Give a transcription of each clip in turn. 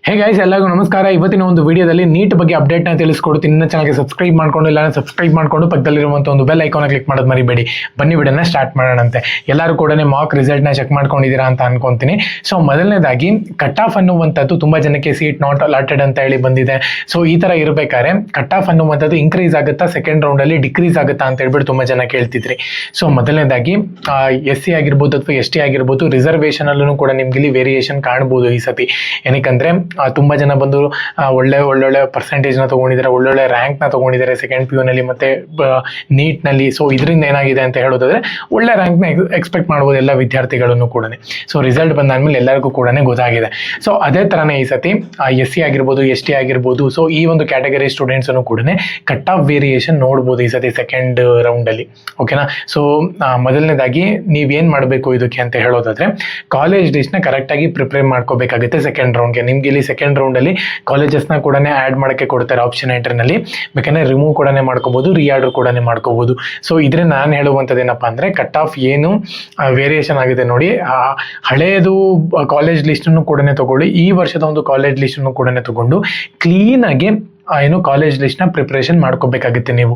Hey guys, ಎಲ್ಲರಿಗೂ ನಮಸ್ಕಾರ. ಇವತ್ತಿನ ಒಂದು ವಿಡಿಯೋದಲ್ಲಿ ನೀಟ್ ಬಗ್ಗೆ ಅಪ್ಡೇಟ್ನ ತಿಳಿಸ್ಕೊಡ್ತೀನಿ. ನನ್ನ ಚಾನಲ್ಗೆ ಸಬ್ಸ್ಕ್ರೈಬ್ ಮಾಡ್ಕೊಂಡು ಇಲ್ಲ ಸಬ್ಸ್ಕ್ರೈಬ್ ಮಾಡ್ಕೊಂಡು ಪಕ್ಕದಲ್ಲಿರುವಂಥ ಒಂದು ಬೆಲ್ ಐಕಾನ್ ಕ್ಲಿಕ್ ಮಾಡೋದು ಮರಿಬೇಡಿ. ಬನ್ನಿ ವಿಡಿಯೋನ ಸ್ಟಾರ್ಟ್ ಮಾಡೋಣಂತೆ. ಎಲ್ಲರೂ ಕೂಡ ಮಾಕ್ ರಿಸಲ್ಟ್ನ ಚೆಕ್ ಮಾಡ್ಕೊಂಡಿದ್ದೀರಾ ಅಂತ ಅನ್ಕೊಂತೀನಿ. ಸೊ ಮೊದಲನೇದಾಗಿ ಕಟ್ ಆಫ್ ಅನ್ನುವಂಥದ್ದು ತುಂಬ ಜನಕ್ಕೆ ಸೀಟ್ ನಾಟ್ ಅಲಾಟೆಡ್ ಅಂತ ಹೇಳಿ ಬಂದಿದೆ. ಸೊ ಈ ಥರ ಇರಬೇಕಾದ್ರೆ ಕಟ್ ಆಫ್ ಅನ್ನುವಂಥದ್ದು ಇನ್ಕ್ರೀಸ್ ಆಗುತ್ತಾ, ಸೆಕೆಂಡ್ ರೌಂಡಲ್ಲಿ ಡಿಕ್ರೀಸ್ ಆಗುತ್ತಾ ಅಂತ ಹೇಳ್ಬಿಟ್ಟು ತುಂಬ ಜನ ಕೇಳ್ತಿದ್ರಿ. ಸೊ ಮೊದಲನೇದಾಗಿ SC ಆಗಿರ್ಬೋದು ಅಥವಾ ST ಆಗಿರ್ಬೋದು, ರಿಸರ್ವೇಷನಲ್ಲೂ ಕೂಡ ನಿಮ್ಗೆ ಇಲ್ಲಿ ವೇರಿಯೇಷನ್ ಕಾಣ್ಬೋದು ಈ ಸತಿ. ಏನಕ್ಕಂದ್ರೆ ತುಂಬ ಜನ ಬಂದು ಒಳ್ಳೊಳ್ಳೆ ಪರ್ಸೆಂಟೇಜ್ನ ತೊಗೊಂಡಿದ್ದಾರೆ, ಒಳ್ಳೊಳ್ಳೆ ರ್ಯಾಂಕ್ನ ತೊಗೊಂಡಿದ್ದಾರೆ ಸೆಕೆಂಡ್ PU ನಲ್ಲಿ ಮತ್ತು ನೀಟ್ನಲ್ಲಿ. ಸೊ ಇದರಿಂದ ಏನಾಗಿದೆ ಅಂತ ಹೇಳೋದಾದ್ರೆ ಒಳ್ಳೆ ರ್ಯಾಂಕ್ನ ಎಕ್ಸ್ಪೆಕ್ಟ್ ಮಾಡ್ಬೋದು ಎಲ್ಲ ವಿದ್ಯಾರ್ಥಿಗಳನ್ನು ಕೂಡ. ಸೊ ರಿಸಲ್ಟ್ ಬಂದಾದ್ಮೇಲೆ ಎಲ್ಲರಿಗೂ ಕೂಡ ಗೊತ್ತಾಗಿದೆ. ಸೊ ಅದೇ ಥರನೇ ಈ ಸತಿ SC ಆಗಿರ್ಬೋದು, ST ಆಗಿರ್ಬೋದು, ಸೊ ಈ ಒಂದು ಕ್ಯಾಟಗರಿ ಸ್ಟೂಡೆಂಟ್ಸನ್ನು ಕೂಡ ಕಟ್ ಆಫ್ ವೇರಿಯೇಷನ್ ನೋಡ್ಬೋದು ಈ ಸತಿ ಸೆಕೆಂಡ್ ರೌಂಡಲ್ಲಿ. ಓಕೆನಾ? ಸೊ ಮೊದಲನೇದಾಗಿ ನೀವೇನು ಮಾಡಬೇಕು ಇದಕ್ಕೆ ಅಂತ ಹೇಳೋದಾದ್ರೆ, ಕಾಲೇಜ್ ಲಿಸ್ಟ್ನ ಕರೆಕ್ಟಾಗಿ ಪ್ರಿಪೇರ್ ಮಾಡ್ಕೋಬೇಕಾಗುತ್ತೆ ಸೆಕೆಂಡ್ ರೌಂಡ್ಗೆ. ನಿಮ್ಗೆ ಇಲ್ಲಿ ಸೆಕೆಂಡ್ ರೌಂಡಲ್ಲಿ ಕಾಲೇಜಸ್ನ ಕೂಡ ಆ್ಯಡ್ ಮಾಡೋಕ್ಕೆ ಕೊಡ್ತಾರೆ ಆಪ್ಷನ್ ಎಂಟ್ರಿನಲ್ಲಿ. ಬೇಕಂದರೆ ರಿಮೂವ್ ಕೂಡ ಮಾಡ್ಕೋಬೋದು, ರೀಆರ್ಡರ್ ಕೂಡ ಮಾಡ್ಕೋಬೋದು. ಸೊ ಇದ್ರೆ ನಾನು ಹೇಳುವಂಥದ್ದು ಏನಪ್ಪ ಅಂದರೆ, ಕಟ್ ಆಫ್ ಏನು ವೇರಿಯೇಷನ್ ಆಗಿದೆ ನೋಡಿ, ಹಳೆಯದು ಕಾಲೇಜ್ ಲಿಸ್ಟನ್ನು ಕೂಡ ತಗೊಳ್ಳಿ, ಈ ವರ್ಷದ ಒಂದು ಕಾಲೇಜ್ ಲಿಸ್ಟನ್ನು ಕೂಡ ತಗೊಂಡು ಕ್ಲೀನಾಗಿ ಏನು ಕಾಲೇಜ್ ಲಿಸ್ಟ್ನ ಪ್ರಿಪ್ರೇಷನ್ ಮಾಡ್ಕೋಬೇಕಾಗುತ್ತೆ. ನೀವು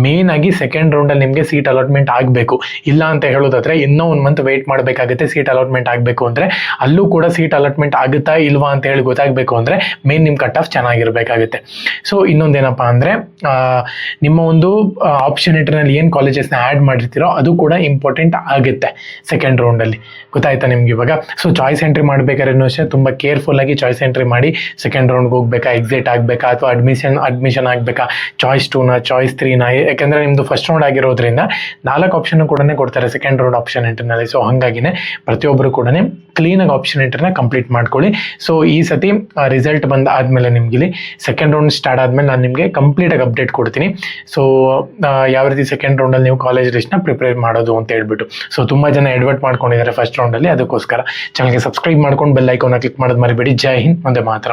ಮೇನ್ ಆಗಿ ಸೆಕೆಂಡ್ ರೌಂಡಲ್ಲಿ ನಿಮಗೆ ಸೀಟ್ ಅಲಾಟ್ಮೆಂಟ್ ಆಗಬೇಕು. ಇಲ್ಲ ಅಂತ ಹೇಳೋದಾದ್ರೆ ಇನ್ನೂ ಒಂದು ಮಂತ್ ವೆಯ್ಟ್ ಮಾಡಬೇಕಾಗುತ್ತೆ ಸೀಟ್ ಅಲಾಟ್ಮೆಂಟ್ ಆಗಬೇಕು ಅಂದರೆ. ಅಲ್ಲೂ ಕೂಡ ಸೀಟ್ ಅಲಾಟ್ಮೆಂಟ್ ಆಗುತ್ತಾ ಇಲ್ವಾ ಅಂತ ಹೇಳಿ ಗೊತ್ತಾಗಬೇಕು ಅಂದರೆ ಮೇನ್ ನಿಮ್ಮ ಕಟ್ ಆಫ್ ಚೆನ್ನಾಗಿರಬೇಕಾಗುತ್ತೆ. ಸೊ ಇನ್ನೊಂದೇನಪ್ಪ ಅಂದರೆ, ನಿಮ್ಮ ಒಂದು ಆಪ್ಷನ್ ಎಂಟ್ರಿನಲ್ಲಿ ಏನು ಕಾಲೇಜಸ್ನ ಆ್ಯಡ್ ಮಾಡಿರ್ತೀರೋ ಅದು ಕೂಡ ಇಂಪಾರ್ಟೆಂಟ್ ಆಗುತ್ತೆ ಸೆಕೆಂಡ್ ರೌಂಡಲ್ಲಿ. ಗೊತ್ತಾಯ್ತಾ ನಿಮ್ಗೆ ಇವಾಗ? ಸೊ ಚಾಯ್ಸ್ ಎಂಟ್ರಿ ಮಾಡಬೇಕಾದ್ರೂ ಅಷ್ಟೇ ತುಂಬ ಕೇರ್ಫುಲ್ಲಾಗಿ ಚಾಯ್ಸ್ ಎಂಟ್ರಿ ಮಾಡಿ ಸೆಕೆಂಡ್ ರೌಂಡ್ಗೆ ಹೋಗ್ಬೇಕಾ, ಎಕ್ಸಿಟ್ ಆಗಬೇಕಾ, ಅಥವಾ ಅಡ್ಮಿಷನ್ ಆಗಬೇಕಾ, ಚಾಯ್ಸ್ 2ನ ಚಾಯ್ಸ್ 3ನ. ಯಾಕೆಂದರೆ ನಿಮ್ಮದು ಫಸ್ಟ್ ರೌಂಡ್ ಆಗಿರೋದ್ರಿಂದ 4 ಆಪ್ಷನ್ ಕೂಡ ಕೊಡ್ತಾರೆ ಸೆಕೆಂಡ್ ರೌಂಡ್ ಆಪ್ಷನ್ ಎಂಟ್ರಿನಲ್ಲಿ. ಸೊ ಹಾಗಾಗಿನೇ ಪ್ರತಿಯೊಬ್ಬರು ಕೂಡ ಕ್ಲೀನಾಗಿ ಆಪ್ಷನ್ ಎಂಟ್ರಿನ ಕಂಪ್ಲೀಟ್ ಮಾಡ್ಕೊಳ್ಳಿ. ಸೊ ಈ ಸತಿ ರಿಸಲ್ಟ್ ಬಂದ ಆದಮೇಲೆ ನಿಮ್ಗೆ ಇಲ್ಲಿ ಸೆಕೆಂಡ್ ರೌಂಡ್ ಸ್ಟಾರ್ಟ್ ಆದಮೇಲೆ ನಾನು ನಿಮಗೆ ಕಂಪ್ಲೀಟಾಗಿ ಅಪ್ಡೇಟ್ ಕೊಡ್ತೀನಿ. ಸೊ ಯಾವ ರೀತಿ ಸೆಕೆಂಡ್ ರೌಂಡಲ್ಲಿ ನೀವು ಕಾಲೇಜ್ ಲಿಸ್ಟ್ನ ಪ್ರಿಪೇರ್ ಮಾಡೋದು ಅಂತ ಹೇಳ್ಬಿಟ್ಟು. ಸೊ ತುಂಬ ಜನ ಎಡ್ವರ್ಟ್ ಮಾಡ್ಕೊಂಡಿದ್ದಾರೆ ಫಸ್ಟ್ ರೌಂಡಲ್ಲಿ, ಅದಕ್ಕೋಸ್ಕರ ಚಾನಲ್ಗೆ ಸಬ್ಸ್ಕ್ರೈಬ್ ಮಾಡ್ಕೊಂಡು ಬೆಲ್ ಐಕಾನ್ನ ಕ್ಲಿಕ್ ಮಾಡೋದು ಮರಿಬೇಡಿ. ಜೈ ಹಿಂದ್, ಒಂದೇ ಮಾತ್ರ.